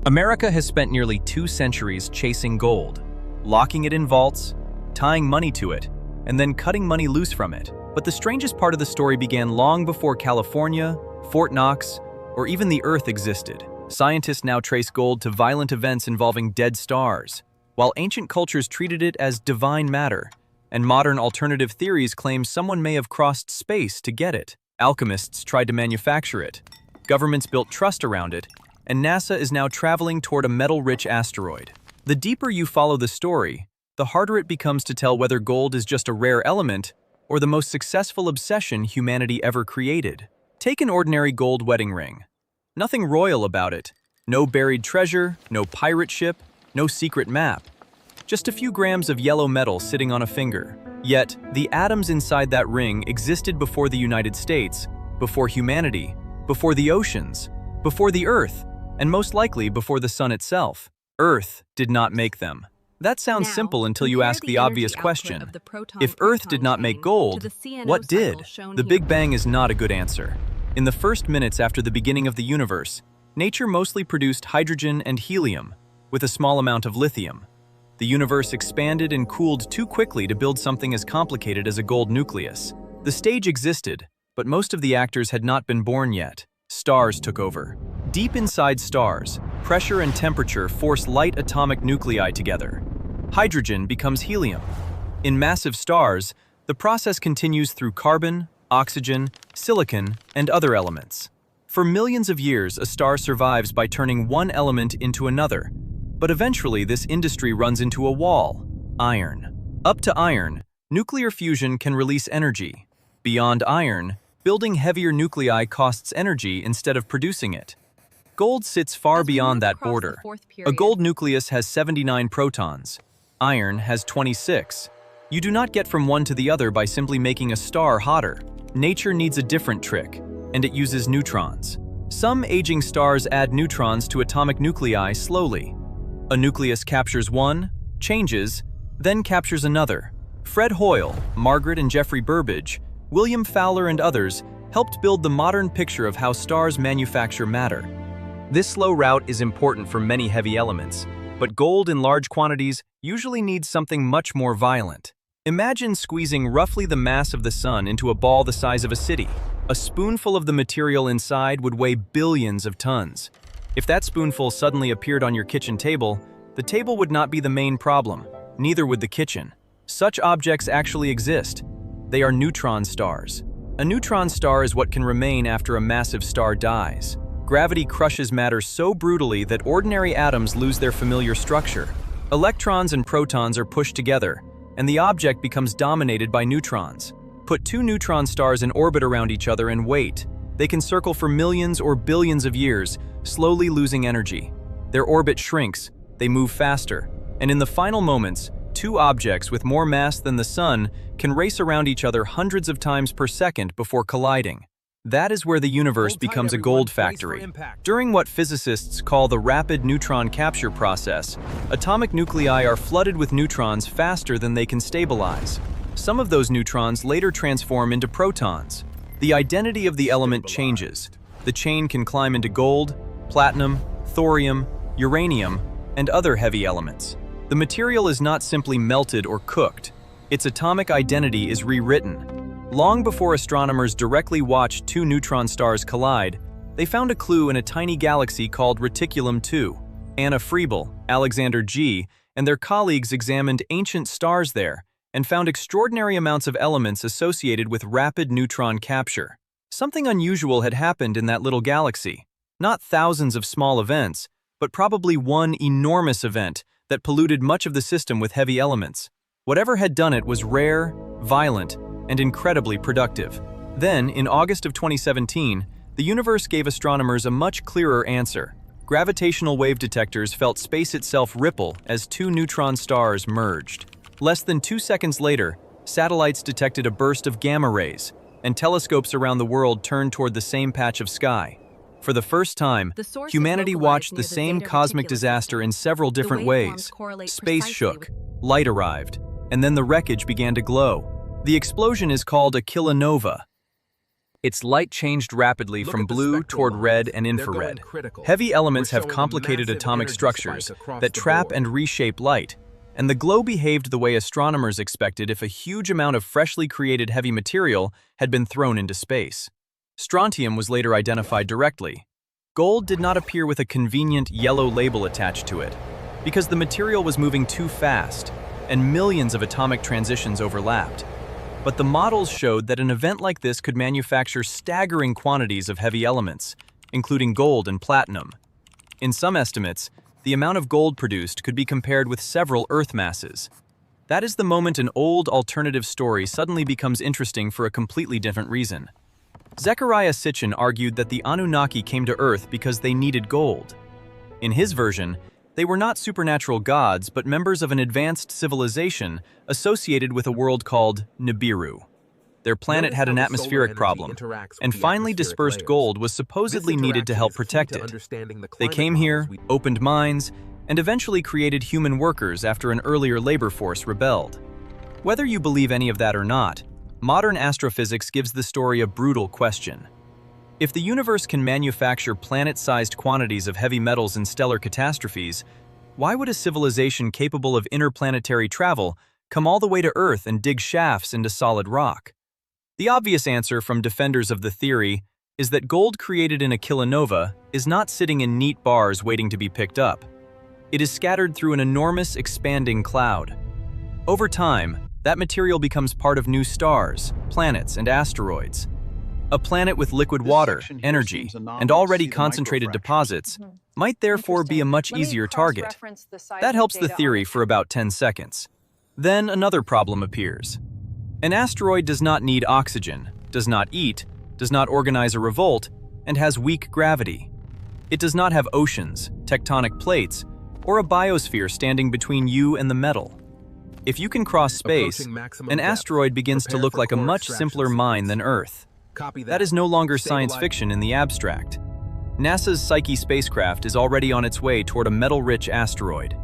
America has spent nearly 2 centuries chasing gold, locking it in vaults, tying money to it, and then cutting money loose from it. But the strangest part of the story began long before California, Fort Knox, or even the Earth existed. Scientists now trace gold to violent events involving dead stars, while ancient cultures treated it as divine matter, and modern alternative theories claim someone may have crossed space to get it. Alchemists tried to manufacture it, governments built trust around it, and NASA is now traveling toward a metal-rich asteroid. The deeper you follow the story, the harder it becomes to tell whether gold is just a rare element or the most successful obsession humanity ever created. Take an ordinary gold wedding ring. Nothing royal about it. No buried treasure, no pirate ship, no secret map. Just a few grams of yellow metal sitting on a finger. Yet, the atoms inside that ring existed before the United States, before humanity, before the oceans, before the Earth, and most likely before the sun itself. Earth did not make them. That sounds simple until you ask the obvious question. If Earth did not make gold, what did? The Big Bang is not a good answer. In the first minutes after the beginning of the universe, nature mostly produced hydrogen and helium, with a small amount of lithium. The universe expanded and cooled too quickly to build something as complicated as a gold nucleus. The stage existed, but most of the actors had not been born yet. Stars took over. Deep inside stars, pressure and temperature force light atomic nuclei together. Hydrogen becomes helium. In massive stars, the process continues through carbon, oxygen, silicon, and other elements. For millions of years, a star survives by turning one element into another, but eventually this industry runs into a wall: iron. Up to iron, nuclear fusion can release energy. Beyond iron, building heavier nuclei costs energy instead of producing it. Gold sits far beyond that border. A gold nucleus has 79 protons. Iron has 26. You do not get from one to the other by simply making a star hotter. Nature needs a different trick, and it uses neutrons. Some aging stars add neutrons to atomic nuclei slowly. A nucleus captures one, changes, then captures another. Fred Hoyle, Margaret and Jeffrey Burbidge, William Fowler and others helped build the modern picture of how stars manufacture matter. This slow route is important for many heavy elements, but gold in large quantities usually needs something much more violent. Imagine squeezing roughly the mass of the sun into a ball the size of a city. A spoonful of the material inside would weigh billions of tons. If that spoonful suddenly appeared on your kitchen table, the table would not be the main problem, neither would the kitchen. Such objects actually exist. They are neutron stars. A neutron star is what can remain after a massive star dies. Gravity crushes matter so brutally that ordinary atoms lose their familiar structure. Electrons and protons are pushed together, and the object becomes dominated by neutrons. Put 2 neutron stars in orbit around each other and wait. They can circle for millions or billions of years, slowly losing energy. Their orbit shrinks, they move faster, and in the final moments, 2 objects with more mass than the sun can race around each other hundreds of times per second before colliding. That is where the universe becomes a gold factory. During what physicists call the rapid neutron capture process, atomic nuclei are flooded with neutrons faster than they can stabilize. Some of those neutrons later transform into protons. The identity of the element changes. The chain can climb into gold, platinum, thorium, uranium, and other heavy elements. The material is not simply melted or cooked. Its atomic identity is rewritten. Long before astronomers directly watched 2 neutron stars collide, they found a clue in a tiny galaxy called Reticulum 2. Anna Friebel, Alexander G., and their colleagues examined ancient stars there and found extraordinary amounts of elements associated with rapid neutron capture. Something unusual had happened in that little galaxy. Not thousands of small events, but probably one enormous event that polluted much of the system with heavy elements. Whatever had done it was rare, violent, and incredibly productive. Then, in August of 2017, the universe gave astronomers a much clearer answer. Gravitational wave detectors felt space itself ripple as 2 neutron stars merged. Less than 2 seconds later, satellites detected a burst of gamma rays, and telescopes around the world turned toward the same patch of sky. For the first time, humanity watched the same cosmic disaster in several different ways. Space shook, light arrived, and then the wreckage began to glow. The explosion is called a kilonova. Its light changed rapidly from blue toward red and infrared. Heavy elements have complicated atomic structures that trap and reshape light, and the glow behaved the way astronomers expected if a huge amount of freshly created heavy material had been thrown into space. Strontium was later identified directly. Gold did not appear with a convenient yellow label attached to it, because the material was moving too fast, and millions of atomic transitions overlapped. But the models showed that an event like this could manufacture staggering quantities of heavy elements, including gold and platinum. In some estimates, the amount of gold produced could be compared with several Earth masses. That is the moment an old alternative story suddenly becomes interesting for a completely different reason. Zecharia Sitchin argued that the Anunnaki came to Earth because they needed gold. In his version, they were not supernatural gods, but members of an advanced civilization associated with a world called Nibiru. Their planet had an atmospheric problem, and finely dispersed gold was supposedly needed to help protect it. They came here, opened mines, and eventually created human workers after an earlier labor force rebelled. Whether you believe any of that or not, modern astrophysics gives the story a brutal question. If the universe can manufacture planet-sized quantities of heavy metals in stellar catastrophes, why would a civilization capable of interplanetary travel come all the way to Earth and dig shafts into solid rock? The obvious answer from defenders of the theory is that gold created in a kilonova is not sitting in neat bars waiting to be picked up. It is scattered through an enormous expanding cloud. Over time, that material becomes part of new stars, planets, and asteroids. A planet with liquid water, energy, and already concentrated deposits might therefore be a much easier target. That helps the theory for about 10 seconds. Then another problem appears. An asteroid does not need oxygen, does not eat, does not organize a revolt, and has weak gravity. It does not have oceans, tectonic plates, or a biosphere standing between you and the metal. If you can cross space, an asteroid begins to look like a much simpler mine than Earth. That is no longer science fiction in the abstract. NASA's Psyche spacecraft is already on its way toward a metal-rich asteroid.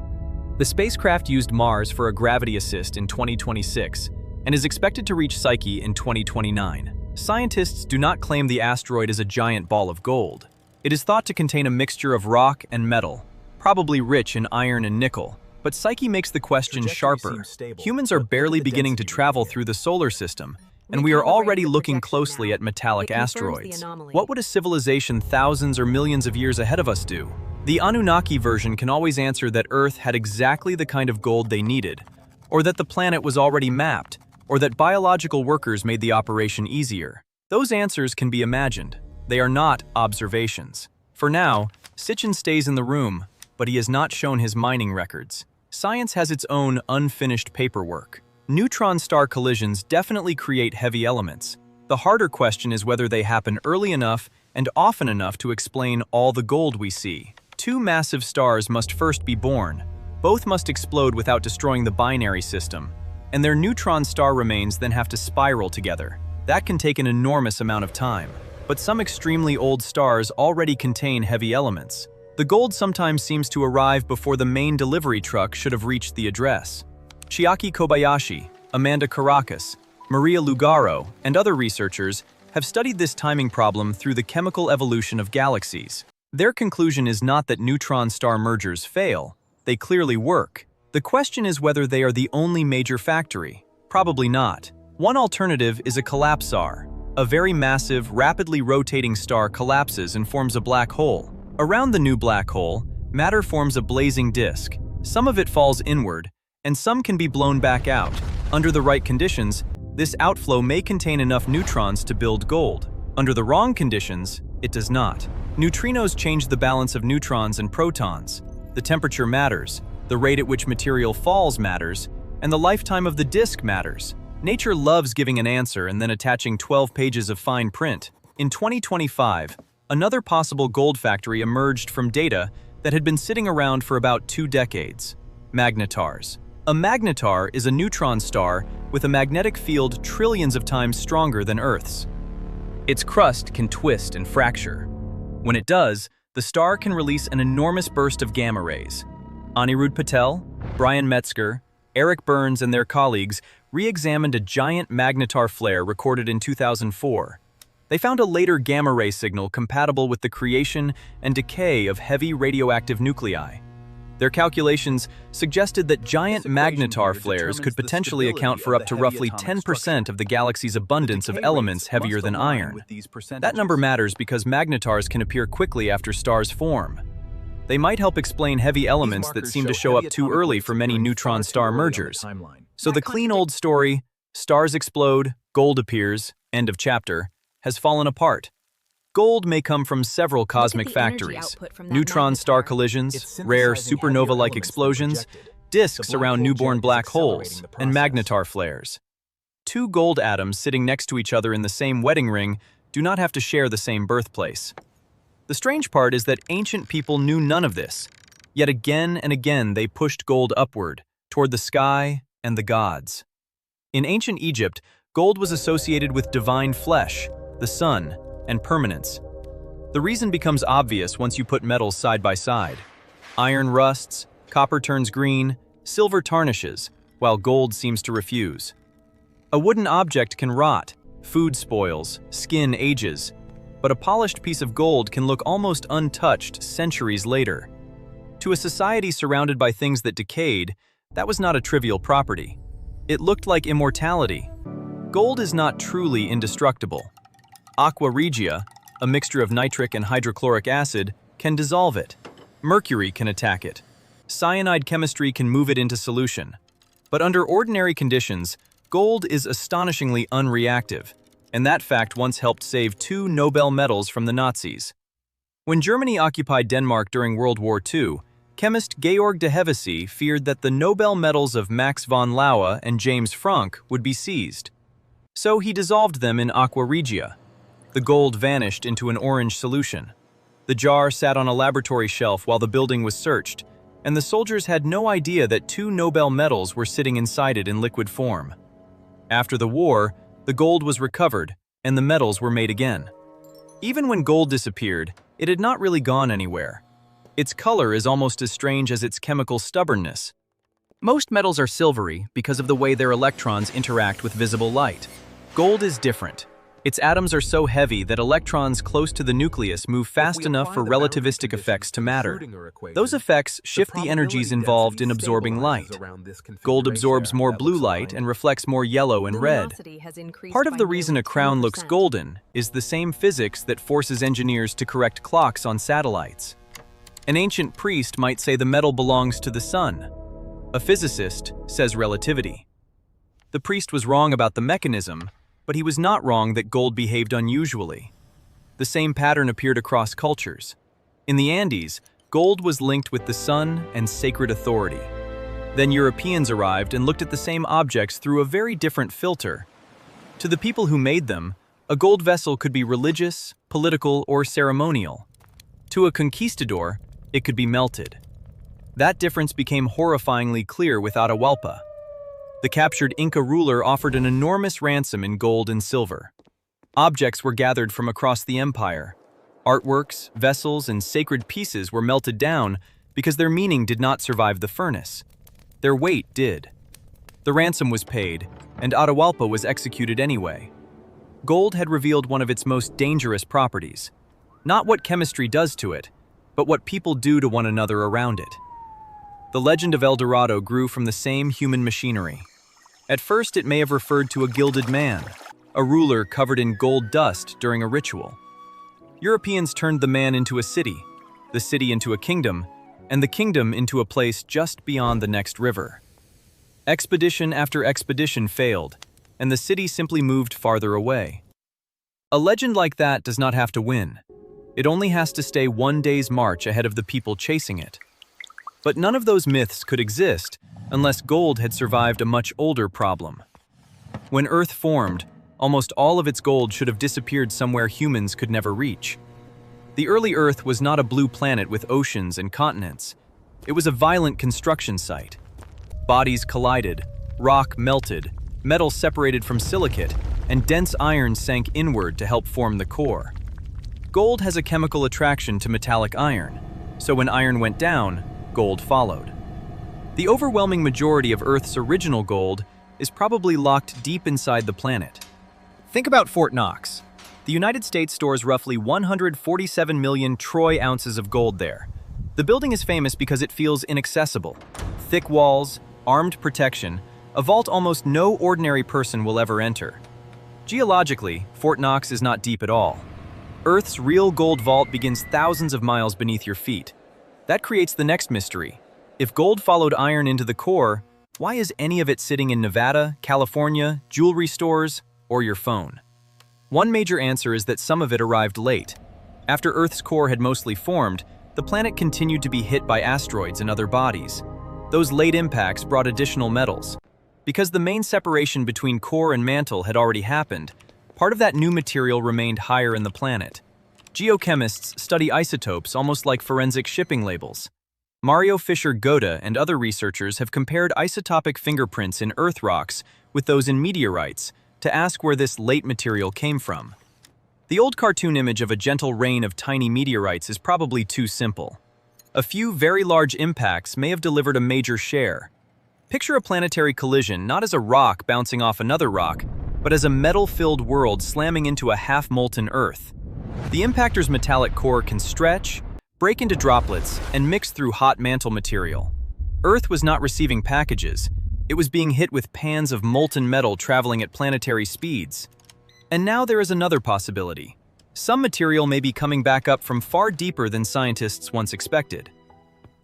The spacecraft used Mars for a gravity assist in 2026 and is expected to reach Psyche in 2029. Scientists do not claim the asteroid is a giant ball of gold. It is thought to contain a mixture of rock and metal, probably rich in iron and nickel. But Psyche makes the question sharper. Humans are barely beginning to travel through the solar system, and we are already looking closely at metallic asteroids. What would a civilization thousands or millions of years ahead of us do? The Anunnaki version can always answer that Earth had exactly the kind of gold they needed, or that the planet was already mapped, or that biological workers made the operation easier. Those answers can be imagined. They are not observations. For now, Sitchin stays in the room, but he has not shown his mining records. Science has its own unfinished paperwork. Neutron-star collisions definitely create heavy elements. The harder question is whether they happen early enough and often enough to explain all the gold we see. Two massive stars must first be born. Both must explode without destroying the binary system, and their neutron-star remains then have to spiral together. That can take an enormous amount of time. But some extremely old stars already contain heavy elements. The gold sometimes seems to arrive before the main delivery truck should have reached the address. Chiaki Kobayashi, Amanda Caracas, Maria Lugaro, and other researchers have studied this timing problem through the chemical evolution of galaxies. Their conclusion is not that neutron-star mergers fail. They clearly work. The question is whether they are the only major factory. Probably not. One alternative is a collapsar. A very massive, rapidly rotating star collapses and forms a black hole. Around the new black hole, matter forms a blazing disk. Some of it falls inward, and some can be blown back out. Under the right conditions, this outflow may contain enough neutrons to build gold. Under the wrong conditions, it does not. Neutrinos change the balance of neutrons and protons. The temperature matters, the rate at which material falls matters, and the lifetime of the disk matters. Nature loves giving an answer and then attaching 12 pages of fine print. In 2025, another possible gold factory emerged from data that had been sitting around for about 2 decades. Magnetars. A magnetar is a neutron star with a magnetic field trillions of times stronger than Earth's. Its crust can twist and fracture. When it does, the star can release an enormous burst of gamma rays. Anirudh Patel, Brian Metzger, Eric Burns, and their colleagues re-examined a giant magnetar flare recorded in 2004. They found a later gamma-ray signal compatible with the creation and decay of heavy radioactive nuclei. Their calculations suggested that giant magnetar flares could potentially account for up to roughly 10% of the galaxy's abundance of elements heavier than iron. That number matters because magnetars can appear quickly after stars form. They might help explain heavy elements that seem to show up too early for many neutron-star mergers. So the clean old story, stars explode, gold appears, end of chapter, has fallen apart. Gold may come from several cosmic factories: neutron-star collisions, rare supernova-like explosions, disks around newborn black holes, and magnetar flares. Two gold atoms sitting next to each other in the same wedding ring do not have to share the same birthplace. The strange part is that ancient people knew none of this, yet again and again they pushed gold upward, toward the sky and the gods. In ancient Egypt, gold was associated with divine flesh, the sun, and permanence. The reason becomes obvious once you put metals side by side. Iron rusts, copper turns green, silver tarnishes, while gold seems to refuse. A wooden object can rot, food spoils, skin ages, but a polished piece of gold can look almost untouched centuries later. To a society surrounded by things that decayed, that was not a trivial property. It looked like immortality. Gold is not truly indestructible. Aqua regia, a mixture of nitric and hydrochloric acid, can dissolve it. Mercury can attack it. Cyanide chemistry can move it into solution. But under ordinary conditions, gold is astonishingly unreactive, and that fact once helped save 2 Nobel medals from the Nazis. When Germany occupied Denmark during World War II, chemist Georg de Hevesy feared that the Nobel medals of Max von Laue and James Franck would be seized. So he dissolved them in aqua regia. The gold vanished into an orange solution. The jar sat on a laboratory shelf while the building was searched, and the soldiers had no idea that 2 Nobel medals were sitting inside it in liquid form. After the war, the gold was recovered, and the medals were made again. Even when gold disappeared, it had not really gone anywhere. Its color is almost as strange as its chemical stubbornness. Most metals are silvery because of the way their electrons interact with visible light. Gold is different. Its atoms are so heavy that electrons close to the nucleus move fast enough for relativistic effects to matter. Those effects shift the energies involved in absorbing light. Gold absorbs more blue light and reflects more yellow and red. Part of the reason a crown looks golden is the same physics that forces engineers to correct clocks on satellites. An ancient priest might say the metal belongs to the sun. A physicist says relativity. The priest was wrong about the mechanism, but he was not wrong that gold behaved unusually. The same pattern appeared across cultures. In the Andes, gold was linked with the sun and sacred authority. Then Europeans arrived and looked at the same objects through a very different filter. To the people who made them, a gold vessel could be religious, political, or ceremonial. To a conquistador, it could be melted. That difference became horrifyingly clear with Atahualpa. The captured Inca ruler offered an enormous ransom in gold and silver. Objects were gathered from across the empire. Artworks, vessels, and sacred pieces were melted down because their meaning did not survive the furnace. Their weight did. The ransom was paid, and Atahualpa was executed anyway. Gold had revealed one of its most dangerous properties. Not what chemistry does to it, but what people do to one another around it. The legend of El Dorado grew from the same human machinery. At first, it may have referred to a gilded man, a ruler covered in gold dust during a ritual. Europeans turned the man into a city, the city into a kingdom, and the kingdom into a place just beyond the next river. Expedition after expedition failed, and the city simply moved farther away. A legend like that does not have to win. It only has to stay one day's march ahead of the people chasing it. But none of those myths could exist unless gold had survived a much older problem. When Earth formed, almost all of its gold should have disappeared somewhere humans could never reach. The early Earth was not a blue planet with oceans and continents. It was a violent construction site. Bodies collided, rock melted, metal separated from silicate, and dense iron sank inward to help form the core. Gold has a chemical attraction to metallic iron, so when iron went down, gold followed. The overwhelming majority of Earth's original gold is probably locked deep inside the planet. Think about Fort Knox. The United States stores roughly 147 million troy ounces of gold there. The building is famous because it feels inaccessible. Thick walls, armed protection, a vault almost no ordinary person will ever enter. Geologically, Fort Knox is not deep at all. Earth's real gold vault begins thousands of miles beneath your feet. That creates the next mystery. If gold followed iron into the core, why is any of it sitting in Nevada, California, jewelry stores, or your phone? One major answer is that some of it arrived late. After Earth's core had mostly formed, the planet continued to be hit by asteroids and other bodies. Those late impacts brought additional metals. Because the main separation between core and mantle had already happened, part of that new material remained higher in the planet. Geochemists study isotopes almost like forensic shipping labels. Mario Fisher-Goda and other researchers have compared isotopic fingerprints in Earth rocks with those in meteorites to ask where this late material came from. The old cartoon image of a gentle rain of tiny meteorites is probably too simple. A few very large impacts may have delivered a major share. Picture a planetary collision not as a rock bouncing off another rock, but as a metal-filled world slamming into a half-molten Earth. The impactor's metallic core can stretch, break into droplets, and mix through hot mantle material. Earth was not receiving packages. It was being hit with pans of molten metal traveling at planetary speeds. And now there is another possibility. Some material may be coming back up from far deeper than scientists once expected.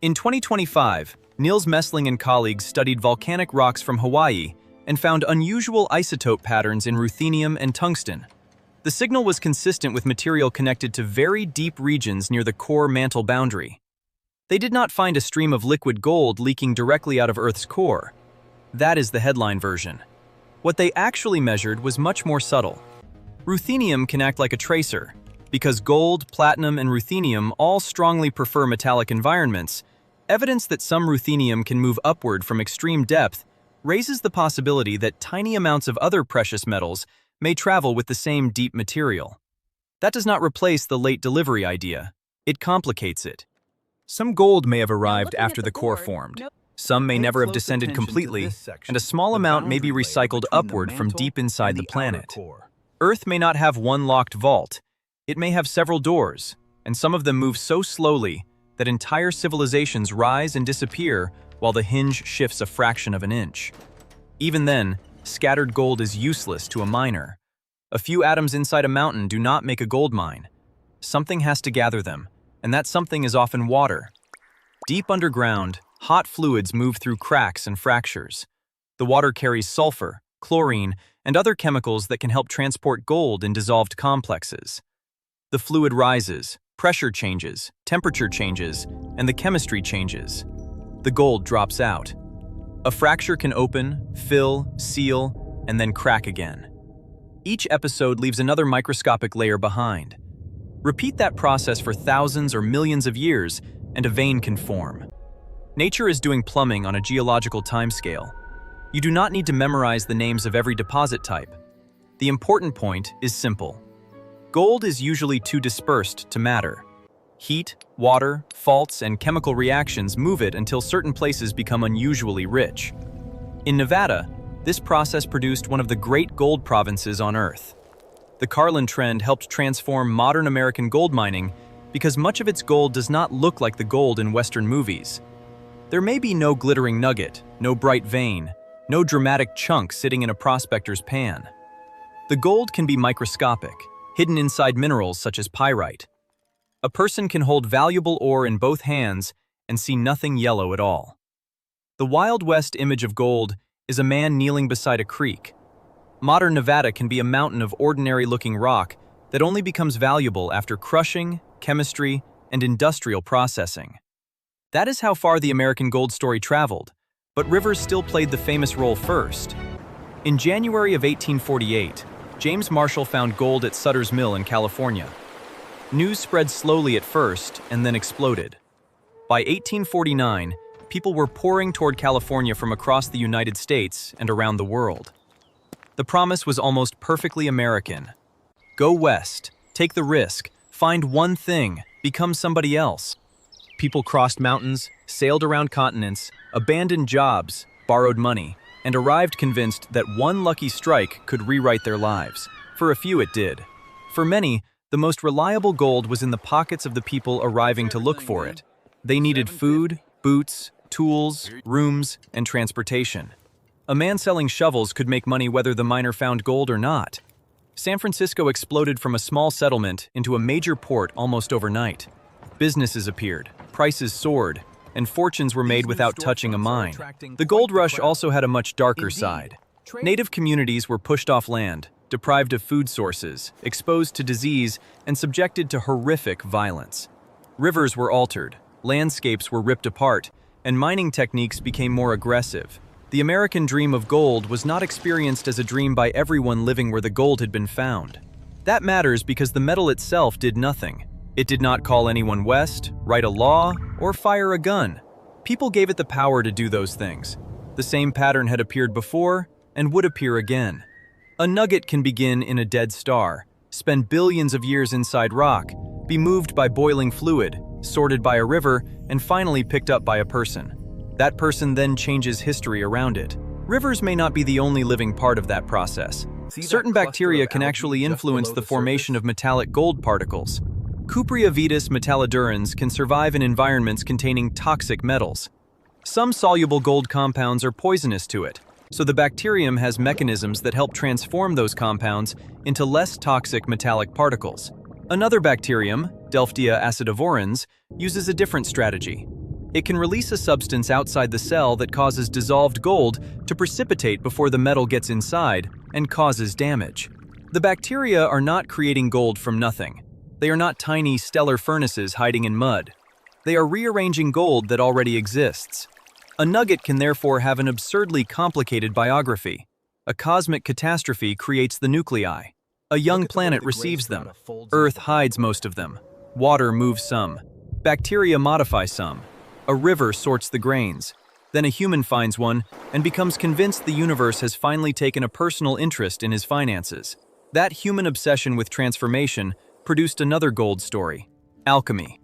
In 2025, Niels Messling and colleagues studied volcanic rocks from Hawaii and found unusual isotope patterns in ruthenium and tungsten. The signal was consistent with material connected to very deep regions near the core mantle boundary. They did not find a stream of liquid gold leaking directly out of Earth's core. That is the headline version. What they actually measured was much more subtle. Ruthenium can act like a tracer. Because gold, platinum, and ruthenium all strongly prefer metallic environments, evidence that some ruthenium can move upward from extreme depth raises the possibility that tiny amounts of other precious metals may travel with the same deep material. That does not replace the late delivery idea. It complicates it. Some gold may have arrived after the core formed. Some may never have descended completely, and a small amount may be recycled upward from deep inside the planet. Earth may not have one locked vault. It may have several doors, and some of them move so slowly that entire civilizations rise and disappear while the hinge shifts a fraction of an inch. Even then, scattered gold is useless to a miner. A few atoms inside a mountain do not make a gold mine. Something has to gather them, and that something is often water. Deep underground, hot fluids move through cracks and fractures. The water carries sulfur, chlorine, and other chemicals that can help transport gold in dissolved complexes. The fluid rises, pressure changes, temperature changes, and the chemistry changes. The gold drops out. A fracture can open, fill, seal, and then crack again. Each episode leaves another microscopic layer behind. Repeat that process for thousands or millions of years, and a vein can form. Nature is doing plumbing on a geological timescale. You do not need to memorize the names of every deposit type. The important point is simple. Gold is usually too dispersed to matter. Heat, water, faults, and chemical reactions move it until certain places become unusually rich. In Nevada, this process produced one of the great gold provinces on Earth. The Carlin trend helped transform modern American gold mining because much of its gold does not look like the gold in Western movies. There may be no glittering nugget, no bright vein, no dramatic chunk sitting in a prospector's pan. The gold can be microscopic, hidden inside minerals such as pyrite. A person can hold valuable ore in both hands and see nothing yellow at all. The Wild West image of gold is a man kneeling beside a creek. Modern Nevada can be a mountain of ordinary-looking rock that only becomes valuable after crushing, chemistry, and industrial processing. That is how far the American gold story traveled, but rivers still played the famous role first. In January of 1848, James Marshall found gold at Sutter's Mill in California. News spread slowly at first and then exploded. By 1849, people were pouring toward California from across the United States and around the world. The promise was almost perfectly American. Go west, take the risk, find one thing, become somebody else. People crossed mountains, sailed around continents, abandoned jobs, borrowed money, and arrived convinced that one lucky strike could rewrite their lives. For a few it did. For many, the most reliable gold was in the pockets of the people arriving to look for it. They needed food, boots, tools, rooms, and transportation. A man selling shovels could make money whether the miner found gold or not. San Francisco exploded from a small settlement into a major port almost overnight. Businesses appeared, prices soared, and fortunes were made without touching a mine. The gold rush also had a much darker side. Native communities were pushed off land, deprived of food sources, exposed to disease, and subjected to horrific violence. Rivers were altered, landscapes were ripped apart, and mining techniques became more aggressive. The American dream of gold was not experienced as a dream by everyone living where the gold had been found. That matters because the metal itself did nothing. It did not call anyone west, write a law, or fire a gun. People gave it the power to do those things. The same pattern had appeared before and would appear again. A nugget can begin in a dead star, spend billions of years inside rock, be moved by boiling fluid, sorted by a river, and finally picked up by a person. That person then changes history around it. Rivers may not be the only living part of that process. Certain bacteria can actually influence the formation of metallic gold particles. Cupria vitis metallodurans can survive in environments containing toxic metals. Some soluble gold compounds are poisonous to it, so the bacterium has mechanisms that help transform those compounds into less toxic metallic particles. Another bacterium, Delphtia acidivorans, uses a different strategy. It can release a substance outside the cell that causes dissolved gold to precipitate before the metal gets inside and causes damage. The bacteria are not creating gold from nothing. They are not tiny stellar furnaces hiding in mud. They are rearranging gold that already exists. A nugget can therefore have an absurdly complicated biography. A cosmic catastrophe creates the nuclei. A young planet receives them. Earth hides most of them. Water moves some. Bacteria modify some. A river sorts the grains. Then a human finds one and becomes convinced the universe has finally taken a personal interest in his finances. That human obsession with transformation produced another gold story: alchemy.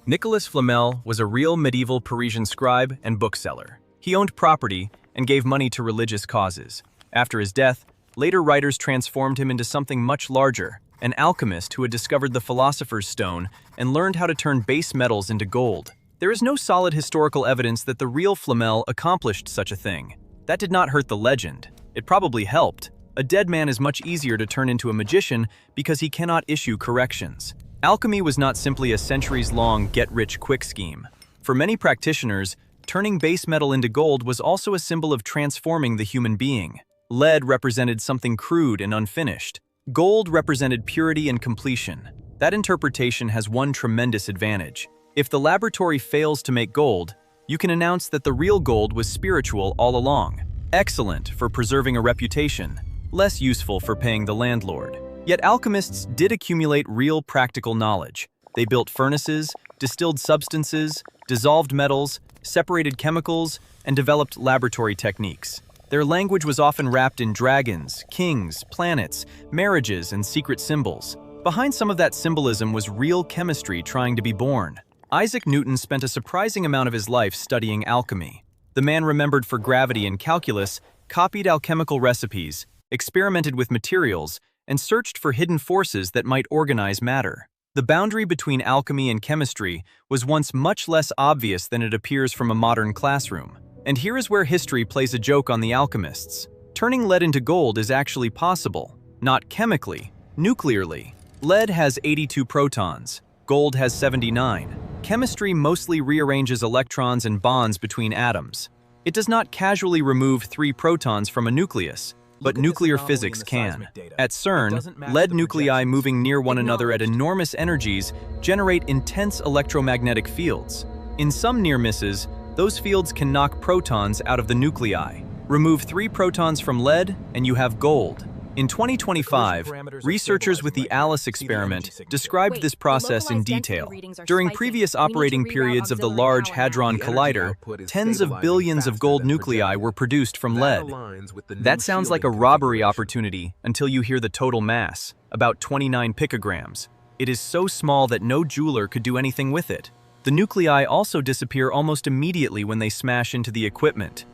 Nicolas Flamel was a real medieval Parisian scribe and bookseller. He owned property and gave money to religious causes. After his death, later writers transformed him into something much larger, an alchemist who had discovered the philosopher's stone and learned how to turn base metals into gold. There is no solid historical evidence that the real Flamel accomplished such a thing. That did not hurt the legend. It probably helped. A dead man is much easier to turn into a magician because he cannot issue corrections. Alchemy was not simply a centuries-long get-rich-quick scheme. For many practitioners, turning base metal into gold was also a symbol of transforming the human being. Lead represented something crude and unfinished. Gold represented purity and completion. That interpretation has one tremendous advantage. If the laboratory fails to make gold, you can announce that the real gold was spiritual all along. Excellent for preserving a reputation, less useful for paying the landlord. Yet alchemists did accumulate real practical knowledge. They built furnaces, distilled substances, dissolved metals, separated chemicals, and developed laboratory techniques. Their language was often wrapped in dragons, kings, planets, marriages, and secret symbols. Behind some of that symbolism was real chemistry trying to be born. Isaac Newton spent a surprising amount of his life studying alchemy. The man remembered for gravity and calculus, copied alchemical recipes, experimented with materials, and searched for hidden forces that might organize matter. The boundary between alchemy and chemistry was once much less obvious than it appears from a modern classroom. And here is where history plays a joke on the alchemists. Turning lead into gold is actually possible, not chemically, nuclearly. Lead has 82 protons, gold has 79. Chemistry mostly rearranges electrons and bonds between atoms. It does not casually remove 3 protons from a nucleus, but nuclear physics can. At CERN, lead nuclei moving near one another at enormous energies generate intense electromagnetic fields. In some near misses, those fields can knock protons out of the nuclei. Remove 3 protons from lead, and you have gold. In 2025, researchers with the ALICE experiment described this process in detail. During previous operating periods of the Large Hadron Collider, tens of billions of gold nuclei were produced from lead. That sounds like a robbery opportunity until you hear the total mass, about 29 picograms. It is so small that no jeweler could do anything with it. The nuclei also disappear almost immediately when they smash into the equipment.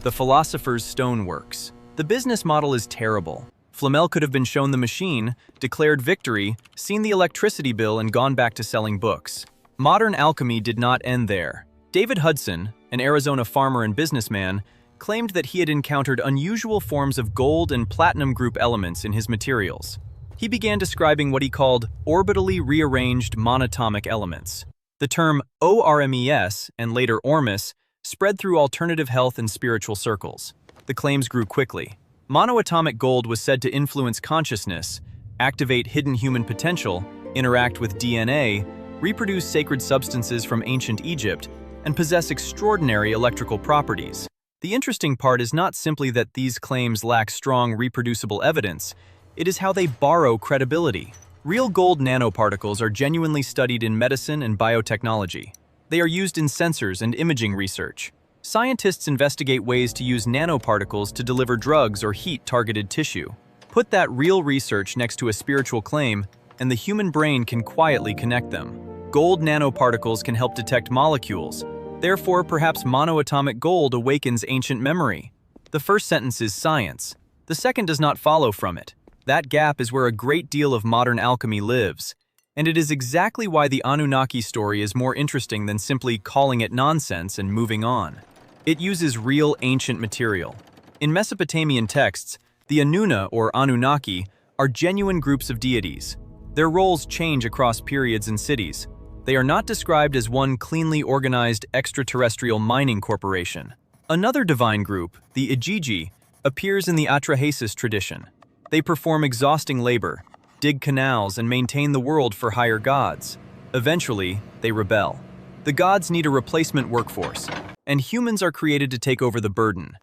The philosopher's stone works. The business model is terrible. Flamel could have been shown the machine, declared victory, seen the electricity bill, and gone back to selling books. Modern alchemy did not end there. David Hudson, an Arizona farmer and businessman, claimed that he had encountered unusual forms of gold and platinum group elements in his materials. He began describing what he called orbitally rearranged monatomic elements. The term ORMES, and later ORMUS, spread through alternative health and spiritual circles. The claims grew quickly. Monoatomic gold was said to influence consciousness, activate hidden human potential, interact with DNA, reproduce sacred substances from ancient Egypt, and possess extraordinary electrical properties. The interesting part is not simply that these claims lack strong reproducible evidence, it is how they borrow credibility. Real gold nanoparticles are genuinely studied in medicine and biotechnology. They are used in sensors and imaging research. Scientists investigate ways to use nanoparticles to deliver drugs or heat targeted tissue. Put that real research next to a spiritual claim, and the human brain can quietly connect them. Gold nanoparticles can help detect molecules. Therefore, perhaps monoatomic gold awakens ancient memory. The first sentence is science. The second does not follow from it. That gap is where a great deal of modern alchemy lives. And it is exactly why the Anunnaki story is more interesting than simply calling it nonsense and moving on. It uses real ancient material. In Mesopotamian texts, the Anunna or Anunnaki are genuine groups of deities. Their roles change across periods and cities. They are not described as one cleanly organized extraterrestrial mining corporation. Another divine group, the Igigi, appears in the Atrahasis tradition. They perform exhausting labor, dig canals, and maintain the world for higher gods. Eventually, they rebel. The gods need a replacement workforce, and humans are created to take over the burden.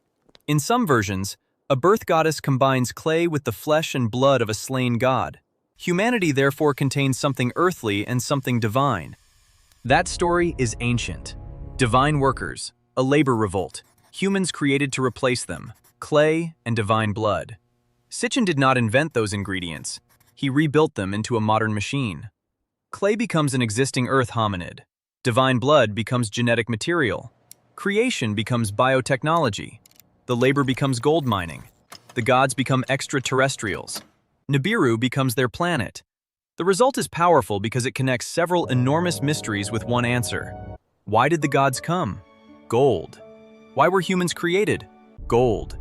In some versions, a birth goddess combines clay with the flesh and blood of a slain god. Humanity therefore contains something earthly and something divine. That story is ancient. Divine workers, a labor revolt, humans created to replace them, clay and divine blood. Sitchin did not invent those ingredients. He rebuilt them into a modern machine. Clay becomes an existing earth hominid. Divine blood becomes genetic material. Creation becomes biotechnology. The labor becomes gold mining. The gods become extraterrestrials. Nibiru becomes their planet. The result is powerful because it connects several enormous mysteries with one answer. Why did the gods come? Gold. Why were humans created? Gold.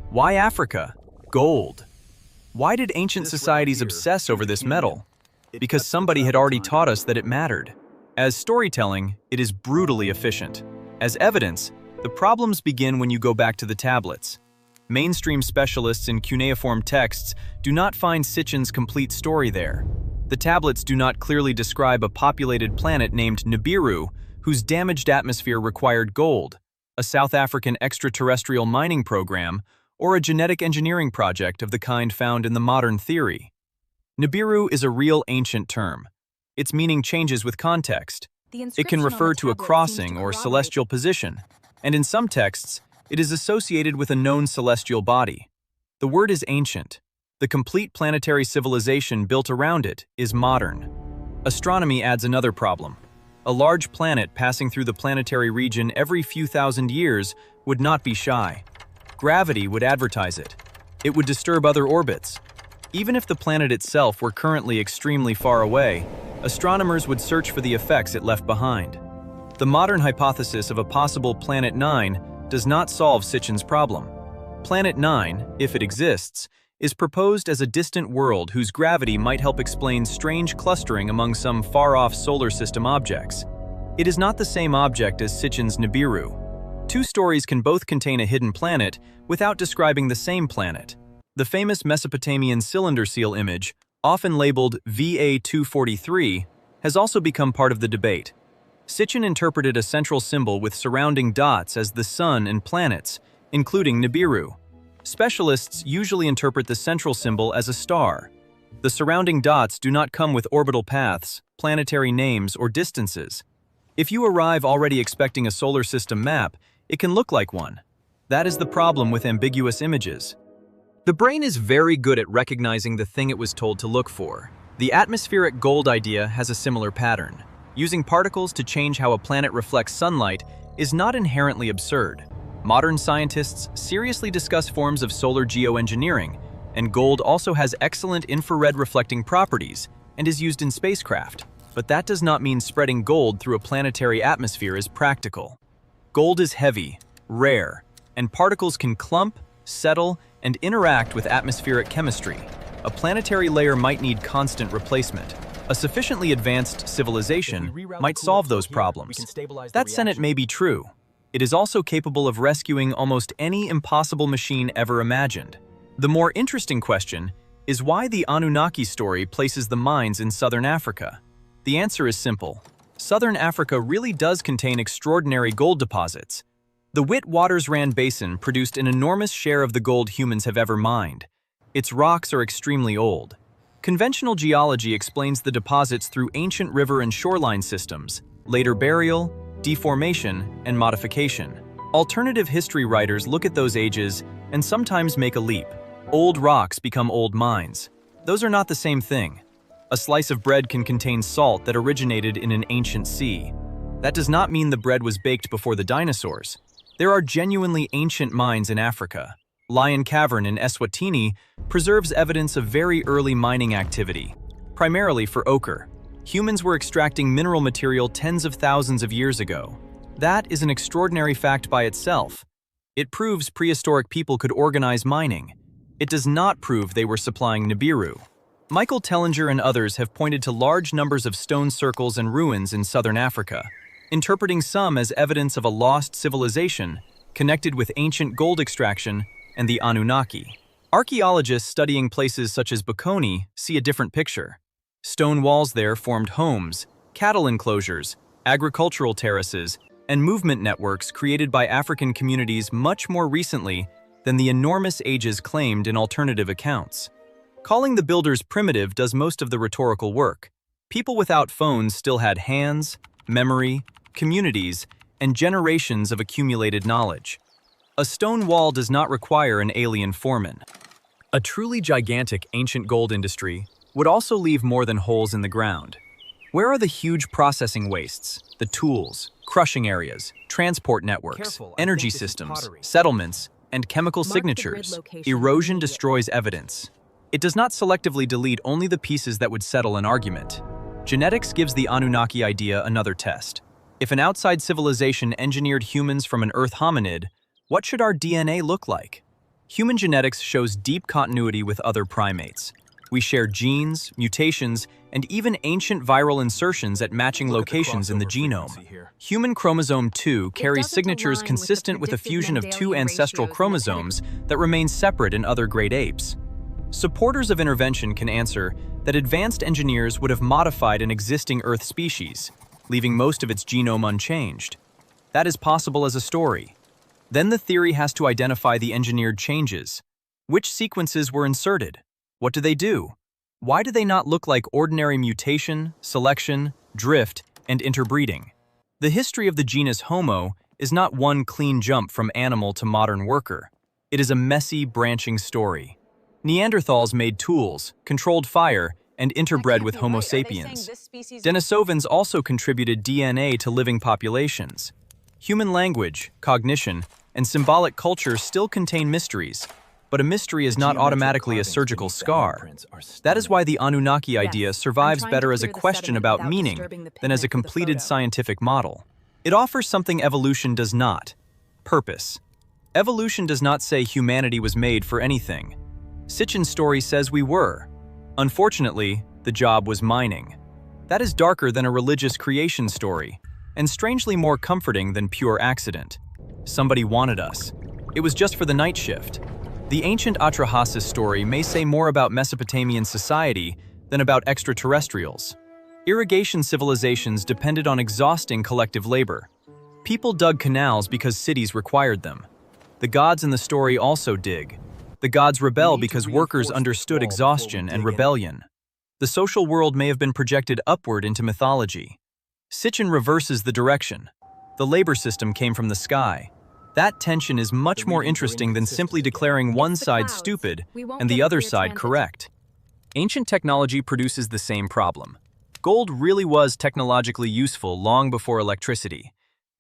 Why Africa? Gold. Why did ancient societies obsess over this metal? Because somebody had already taught us that it mattered. As storytelling, it is brutally efficient. As evidence, the problems begin when you go back to the tablets. Mainstream specialists in cuneiform texts do not find Sitchin's complete story there. The tablets do not clearly describe a populated planet named Nibiru, whose damaged atmosphere required gold, a South African extraterrestrial mining program, or a genetic engineering project of the kind found in the modern theory. Nibiru is a real ancient term. Its meaning changes with context. It can refer to a crossing or celestial position, and in some texts, it is associated with a known celestial body. The word is ancient. The complete planetary civilization built around it is modern. Astronomy adds another problem. A large planet passing through the planetary region every few thousand years would not be shy. Gravity would advertise it. It would disturb other orbits. Even if the planet itself were currently extremely far away, astronomers would search for the effects it left behind. The modern hypothesis of a possible Planet 9 does not solve Sitchin's problem. Planet 9, if it exists, is proposed as a distant world whose gravity might help explain strange clustering among some far-off solar system objects. It is not the same object as Sitchin's Nibiru. Two stories can both contain a hidden planet without describing the same planet. The famous Mesopotamian cylinder seal image, often labeled VA243, has also become part of the debate. Sitchin interpreted a central symbol with surrounding dots as the sun and planets, including Nibiru. Specialists usually interpret the central symbol as a star. The surrounding dots do not come with orbital paths, planetary names, or distances. If you arrive already expecting a solar system map, it can look like one. That is the problem with ambiguous images. The brain is very good at recognizing the thing it was told to look for. The atmospheric gold idea has a similar pattern. Using particles to change how a planet reflects sunlight is not inherently absurd. Modern scientists seriously discuss forms of solar geoengineering, And gold also has excellent infrared reflecting properties and is used in spacecraft. But that does not mean spreading gold through a planetary atmosphere is practical. Gold is heavy, rare, and particles can clump, settle, and interact with atmospheric chemistry. A planetary layer might need constant replacement. A sufficiently advanced civilization might solve those problems. That Senate may be true. It is also capable of rescuing almost any impossible machine ever imagined. The more interesting question is why the Anunnaki story places the mines in southern Africa. The answer is simple. Southern Africa really does contain extraordinary gold deposits. The Witwatersrand Basin produced an enormous share of the gold humans have ever mined. Its rocks are extremely old. Conventional geology explains the deposits through ancient river and shoreline systems, later burial, deformation, and modification. Alternative history writers look at those ages and sometimes make a leap. Old rocks become old mines. Those are not the same thing. A slice of bread can contain salt that originated in an ancient sea. That does not mean the bread was baked before the dinosaurs. There are genuinely ancient mines in Africa. Lion Cavern in Eswatini preserves evidence of very early mining activity, primarily for ochre. Humans were extracting mineral material tens of thousands of years ago. That is an extraordinary fact by itself. It proves prehistoric people could organize mining. It does not prove they were supplying Nibiru. Michael Tellinger and others have pointed to large numbers of stone circles and ruins in southern Africa, interpreting some as evidence of a lost civilization connected with ancient gold extraction and the Anunnaki. Archaeologists studying places such as Bokoni see a different picture. Stone walls there formed homes, cattle enclosures, agricultural terraces, and movement networks created by African communities much more recently than the enormous ages claimed in alternative accounts. Calling the builders primitive does most of the rhetorical work. People without phones still had hands, memory, communities, and generations of accumulated knowledge. A stone wall does not require an alien foreman. A truly gigantic ancient gold industry would also leave more than holes in the ground. Where are the huge processing wastes, the tools, crushing areas, transport networks, energy systems, settlements, and chemical signatures? Erosion destroys evidence. It does not selectively delete only the pieces that would settle an argument. Genetics gives the Anunnaki idea another test. If an outside civilization engineered humans from an Earth hominid, what should our DNA look like? Human genetics shows deep continuity with other primates. We share genes, mutations, and even ancient viral insertions at matching locations in the genome. Human chromosome 2 carries signatures consistent with a fusion of two ancestral chromosomes that remain separate in other great apes. Supporters of intervention can answer that advanced engineers would have modified an existing Earth species, leaving most of its genome unchanged. That is possible as a story. Then the theory has to identify the engineered changes. Which sequences were inserted? What do they do? Why do they not look like ordinary mutation, selection, drift, and interbreeding? The history of the genus Homo is not one clean jump from animal to modern worker. It is a messy, branching story. Neanderthals made tools, controlled fire, and interbred with Homo sapiens. Denisovans also contributed DNA to living populations. Human language, cognition, and symbolic culture still contain mysteries, but a mystery is not automatically a surgical scar. That is why the Anunnaki idea survives better as a question about meaning than as a completed scientific model. It offers something evolution does not: purpose. Evolution does not say humanity was made for anything. Sitchin's story says we were. Unfortunately, the job was mining. That is darker than a religious creation story, and strangely more comforting than pure accident. Somebody wanted us. It was just for the night shift. The ancient Atrahasis story may say more about Mesopotamian society than about extraterrestrials. Irrigation civilizations depended on exhausting collective labor. People dug canals because cities required them. The gods in the story also dig. The gods rebel because workers understood exhaustion and rebellion. The social world may have been projected upward into mythology. Sitchin reverses the direction. The labor system came from the sky. That tension is much more interesting than simply declaring one side stupid and the other side correct. Ancient technology produces the same problem. Gold really was technologically useful long before electricity.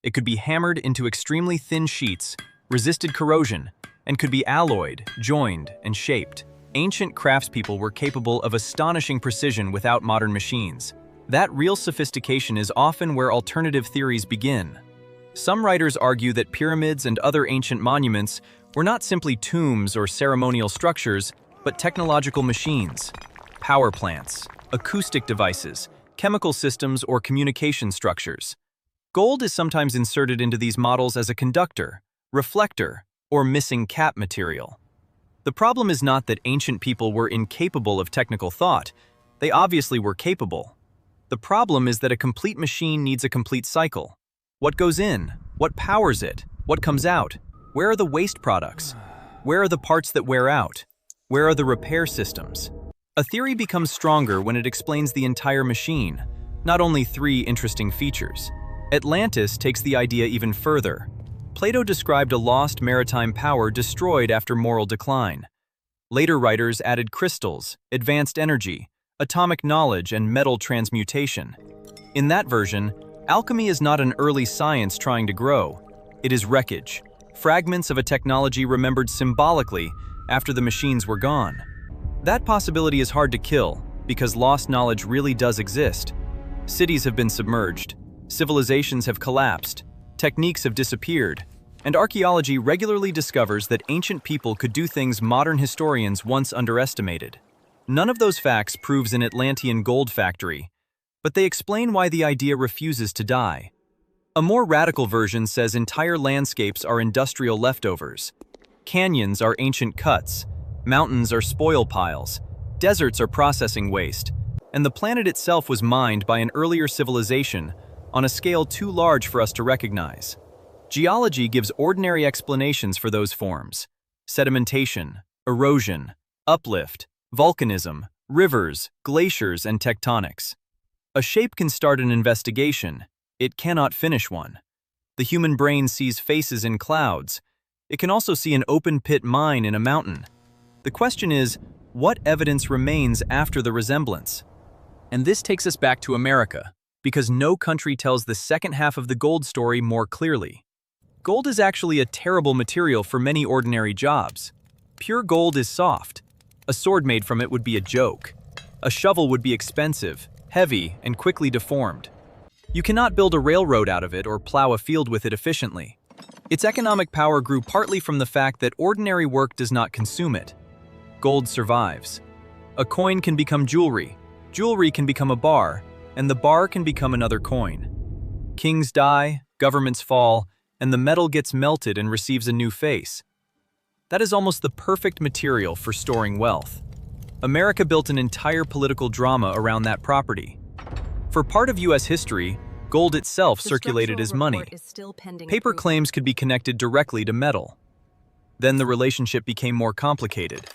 It could be hammered into extremely thin sheets, resisted corrosion, and could be alloyed, joined, and shaped. Ancient craftspeople were capable of astonishing precision without modern machines. That real sophistication is often where alternative theories begin. Some writers argue that pyramids and other ancient monuments were not simply tombs or ceremonial structures, but technological machines, power plants, acoustic devices, chemical systems, or communication structures. Gold is sometimes inserted into these models as a conductor, reflector, or missing cap material. The problem is not that ancient people were incapable of technical thought. They obviously were capable. The problem is that a complete machine needs a complete cycle. What goes in? What powers it? What comes out? Where are the waste products? Where are the parts that wear out? Where are the repair systems? A theory becomes stronger when it explains the entire machine, not only three interesting features. Atlantis takes the idea even further. Plato described a lost maritime power destroyed after moral decline. Later writers added crystals, advanced energy, atomic knowledge, and metal transmutation. In that version, alchemy is not an early science trying to grow. It is wreckage, fragments of a technology remembered symbolically after the machines were gone. That possibility is hard to kill because lost knowledge really does exist. Cities have been submerged, civilizations have collapsed, techniques have disappeared, and archaeology regularly discovers that ancient people could do things modern historians once underestimated. None of those facts proves an Atlantean gold factory, but they explain why the idea refuses to die. A more radical version says entire landscapes are industrial leftovers. Canyons are ancient cuts, mountains are spoil piles, deserts are processing waste, and the planet itself was mined by an earlier civilization on a scale too large for us to recognize. Geology gives ordinary explanations for those forms: sedimentation, erosion, uplift, volcanism, rivers, glaciers, and tectonics. A shape can start an investigation. It cannot finish one. The human brain sees faces in clouds. It can also see an open-pit mine in a mountain. The question is, what evidence remains after the resemblance? And this takes us back to America, because no country tells the second half of the gold story more clearly. Gold is actually a terrible material for many ordinary jobs. Pure gold is soft. A sword made from it would be a joke. A shovel would be expensive, heavy, and quickly deformed. You cannot build a railroad out of it or plow a field with it efficiently. Its economic power grew partly from the fact that ordinary work does not consume it. Gold survives. A coin can become jewelry, jewelry can become a bar, and the bar can become another coin. Kings die, governments fall, and the metal gets melted and receives a new face. That is almost the perfect material for storing wealth. America built an entire political drama around that property. For part of US history, gold itself circulated as money. Paper claims could be connected directly to metal. Then the relationship became more complicated.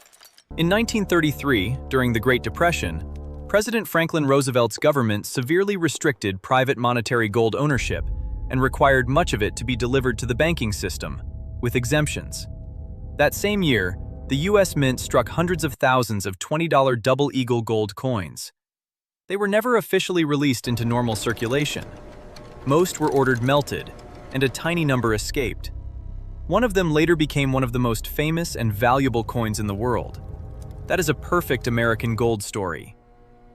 In 1933, during the Great Depression, President Franklin Roosevelt's government severely restricted private monetary gold ownership and required much of it to be delivered to the banking system, with exemptions. That same year, the US Mint struck hundreds of thousands of $20 double eagle gold coins. They were never officially released into normal circulation. Most were ordered melted, and a tiny number escaped. One of them later became one of the most famous and valuable coins in the world. That is a perfect American gold story.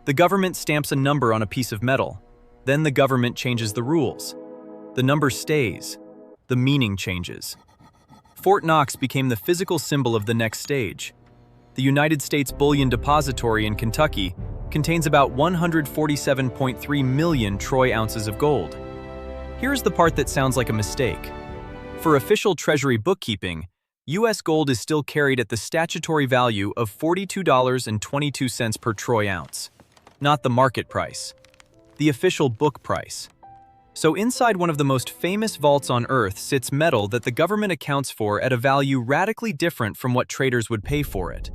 The government stamps a number on a piece of metal. Then the government changes the rules. The number stays. The meaning changes. Fort Knox became the physical symbol of the next stage. The United States Bullion Depository in Kentucky contains about 147.3 million troy ounces of gold. Here's the part that sounds like a mistake. For official Treasury bookkeeping, U.S. gold is still carried at the statutory value of $42.22 per troy ounce, not the market price, the official book price. So inside one of the most famous vaults on Earth sits metal that the government accounts for at a value radically different from what traders would pay for it.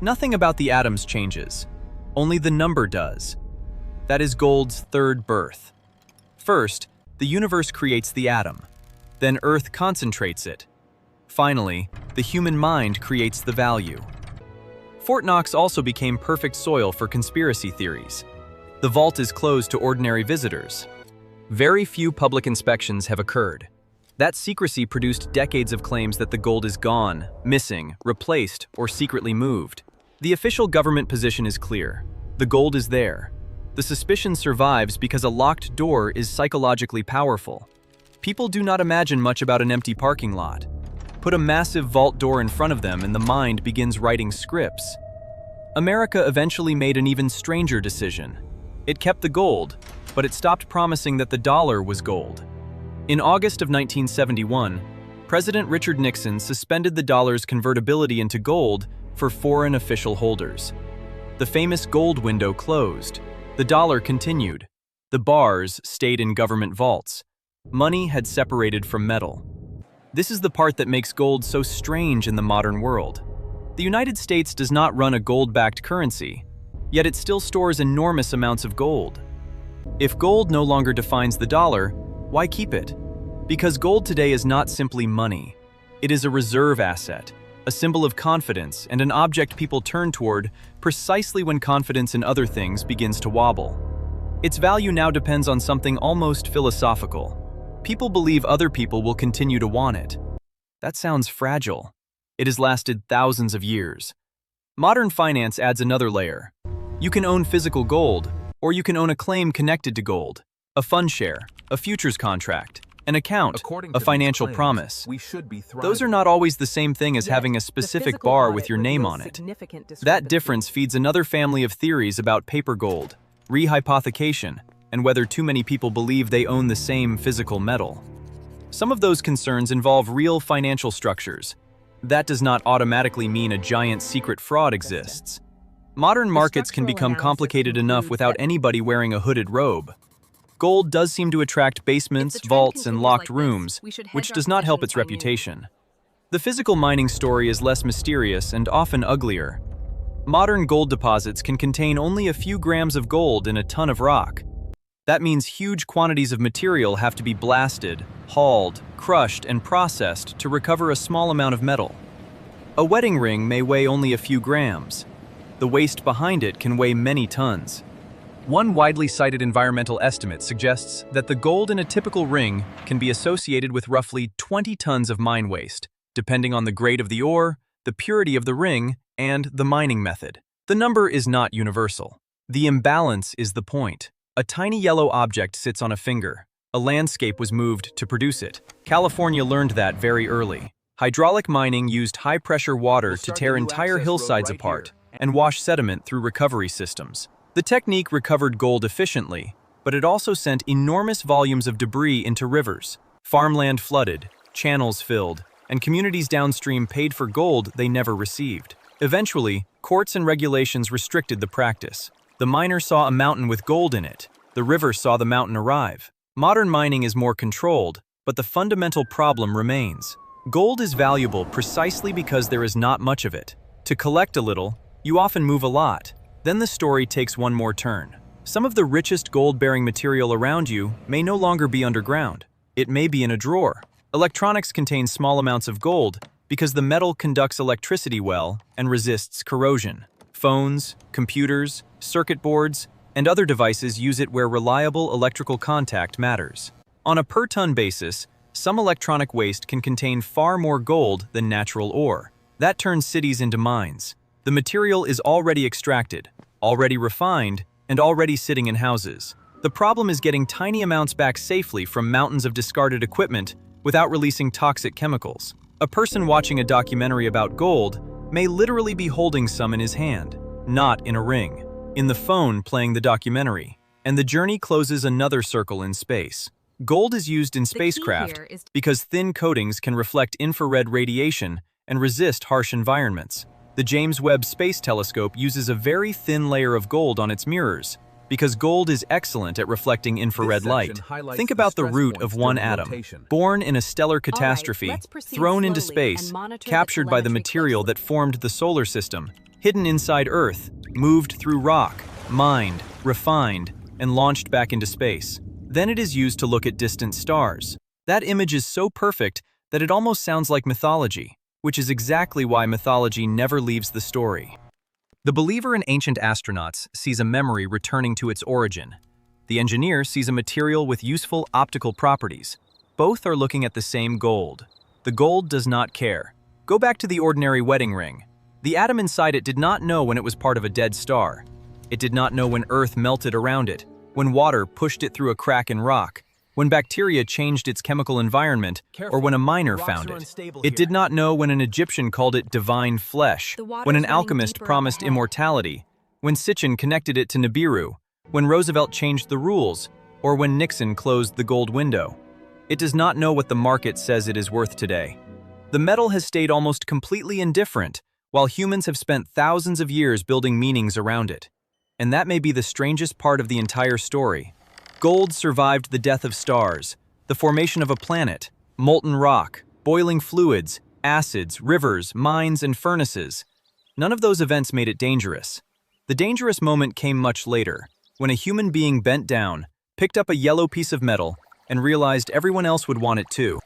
Nothing about the atoms changes, only the number does. That is gold's third birth. First, the universe creates the atom. Then Earth concentrates it. Finally, the human mind creates the value. Fort Knox also became perfect soil for conspiracy theories. The vault is closed to ordinary visitors. Very few public inspections have occurred. That secrecy produced decades of claims that the gold is gone, missing, replaced, or secretly moved. The official government position is clear. The gold is there. The suspicion survives because a locked door is psychologically powerful. People do not imagine much about an empty parking lot. Put a massive vault door in front of them and the mind begins writing scripts. America eventually made an even stranger decision. It kept the gold, but it stopped promising that the dollar was gold. In August of 1971, President Richard Nixon suspended the dollar's convertibility into gold for foreign official holders. The famous gold window closed. The dollar continued. The bars stayed in government vaults. Money had separated from metal. This is the part that makes gold so strange in the modern world. The United States does not run a gold-backed currency, yet it still stores enormous amounts of gold. If gold no longer defines the dollar, why keep it? Because gold today is not simply money. It is a reserve asset, a symbol of confidence, and an object people turn toward precisely when confidence in other things begins to wobble. Its value now depends on something almost philosophical. People believe other people will continue to want it. That sounds fragile. It has lasted thousands of years. Modern finance adds another layer. You can own physical gold, or you can own a claim connected to gold, a fund share, a futures contract, an account, a financial promise. Those are not always the same thing as having a specific bar with your name on it. That difference feeds another family of theories about paper gold, rehypothecation, and whether too many people believe they own the same physical metal. Some of those concerns involve real financial structures. That does not automatically mean a giant secret fraud exists. Modern markets can become complicated enough without anybody wearing a hooded robe. Gold does seem to attract basements, vaults, and locked rooms, which does not help its reputation. The physical mining story is less mysterious and often uglier. Modern gold deposits can contain only a few grams of gold in a ton of rock. That means huge quantities of material have to be blasted, hauled, crushed, and processed to recover a small amount of metal. A wedding ring may weigh only a few grams. The waste behind it can weigh many tons. One widely cited environmental estimate suggests that the gold in a typical ring can be associated with roughly 20 tons of mine waste, depending on the grade of the ore, the purity of the ring, and the mining method. The number is not universal. The imbalance is the point. A tiny yellow object sits on a finger. A landscape was moved to produce it. California learned that very early. Hydraulic mining used high-pressure water to tear entire hillsides apart and wash sediment through recovery systems. The technique recovered gold efficiently, but it also sent enormous volumes of debris into rivers. Farmland flooded, channels filled, and communities downstream paid for gold they never received. Eventually, courts and regulations restricted the practice. The miner saw a mountain with gold in it. The river saw the mountain arrive. Modern mining is more controlled, but the fundamental problem remains. Gold is valuable precisely because there is not much of it. To collect a little, you often move a lot. Then the story takes one more turn. Some of the richest gold-bearing material around you may no longer be underground. It may be in a drawer. Electronics contain small amounts of gold because the metal conducts electricity well and resists corrosion. Phones, computers, circuit boards, and other devices use it where reliable electrical contact matters. On a per-ton basis, some electronic waste can contain far more gold than natural ore. That turns cities into mines. The material is already extracted, already refined, and already sitting in houses. The problem is getting tiny amounts back safely from mountains of discarded equipment without releasing toxic chemicals. A person watching a documentary about gold may literally be holding some in his hand, not in a ring, in the phone playing the documentary, and the journey closes another circle in space. Gold is used in spacecraft because thin coatings can reflect infrared radiation and resist harsh environments. The James Webb Space Telescope uses a very thin layer of gold on its mirrors because gold is excellent at reflecting infrared light. Think about the root of one atom, born in a stellar catastrophe, thrown into space, captured by the material that formed the solar system, hidden inside Earth, moved through rock, mined, refined, and launched back into space. Then it is used to look at distant stars. That image is so perfect that it almost sounds like mythology, which is exactly why mythology never leaves the story. The believer in ancient astronauts sees a memory returning to its origin. The engineer sees a material with useful optical properties. Both are looking at the same gold. The gold does not care. Go back to the ordinary wedding ring. The atom inside it did not know when it was part of a dead star. It did not know when Earth melted around it, when water pushed it through a crack in rock, when bacteria changed its chemical environment, or when a miner found it. It did not know when an Egyptian called it divine flesh, when an alchemist promised immortality, when Sitchin connected it to Nibiru, when Roosevelt changed the rules, or when Nixon closed the gold window. It does not know what the market says it is worth today. The metal has stayed almost completely indifferent, while humans have spent thousands of years building meanings around it. And that may be the strangest part of the entire story. Gold survived the death of stars, the formation of a planet, molten rock, boiling fluids, acids, rivers, mines, and furnaces. None of those events made it dangerous. The dangerous moment came much later, when a human being bent down, picked up a yellow piece of metal, and realized everyone else would want it too.